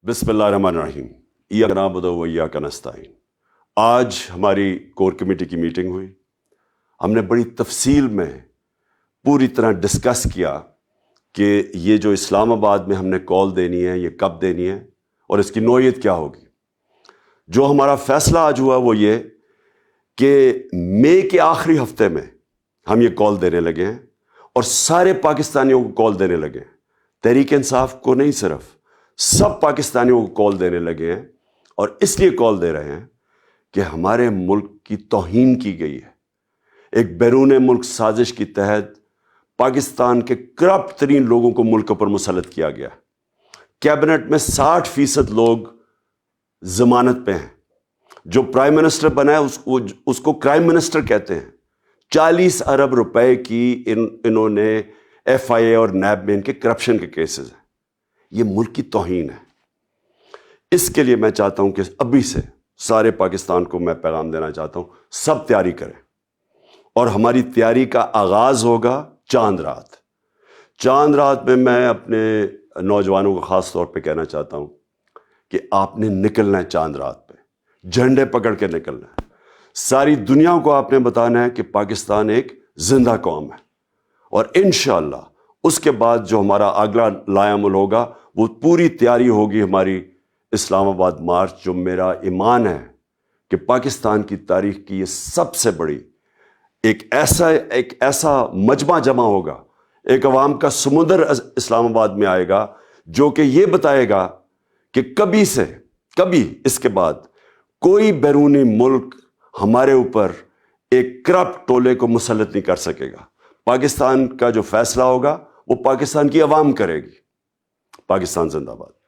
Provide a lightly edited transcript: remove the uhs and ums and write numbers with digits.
بسم اللہ الرحمن الرحیم ایاک نعبد و ایاک نستعین۔ آج ہماری کور کمیٹی کی میٹنگ ہوئی۔ ہم نے بڑی تفصیل میں پوری طرح ڈسکس کیا کہ یہ جو اسلام آباد میں ہم نے کال دینی ہے یہ کب دینی ہے اور اس کی نوعیت کیا ہوگی۔ جو ہمارا فیصلہ آج ہوا وہ یہ کہ مئی کے آخری ہفتے میں ہم یہ کال دینے لگے ہیں اور سارے پاکستانیوں کو کال دینے لگے ہیں، تحریک انصاف کو نہیں، صرف سب پاکستانیوں کو کال دینے لگے ہیں۔ اور اس لیے کال دے رہے ہیں کہ ہمارے ملک کی توہین کی گئی ہے۔ ایک بیرون ملک سازش کے تحت پاکستان کے کرپٹ ترین لوگوں کو ملک پر مسلط کیا گیا۔ کیبنٹ میں 60% لوگ ضمانت پہ ہیں۔ جو پرائم منسٹر بنا ہے اس کو کرائم منسٹر کہتے ہیں۔ 40 ارب روپے کی انہوں نے ایف آئی اے اور نیب میں ان کے کرپشن کے کیسز ہیں۔ یہ ملک کی توہین ہے۔ اس کے لیے میں چاہتا ہوں کہ ابھی سے سارے پاکستان کو میں پیغام دینا چاہتا ہوں، سب تیاری کریں۔ اور ہماری تیاری کا آغاز ہوگا چاند رات۔ چاند رات میں میں اپنے نوجوانوں کو خاص طور پہ کہنا چاہتا ہوں کہ آپ نے نکلنا ہے چاند رات پہ، جھنڈے پکڑ کے نکلنا ہے۔ ساری دنیا کو آپ نے بتانا ہے کہ پاکستان ایک زندہ قوم ہے۔ اور انشاءاللہ اس کے بعد جو ہمارا اگلا لائحہ عمل ہوگا وہ پوری تیاری ہوگی ہماری اسلام آباد مارچ، جو میرا ایمان ہے کہ پاکستان کی تاریخ کی یہ سب سے بڑی ایک ایسا مجمع جمع ہوگا، ایک عوام کا سمندر اسلام آباد میں آئے گا جو کہ یہ بتائے گا کہ کبھی اس کے بعد کوئی بیرونی ملک ہمارے اوپر ایک کرپٹ ٹولے کو مسلط نہیں کر سکے گا۔ پاکستان کا جو فیصلہ ہوگا وہ پاکستان کی عوام کرے گی۔ پاکستان زندہ باد۔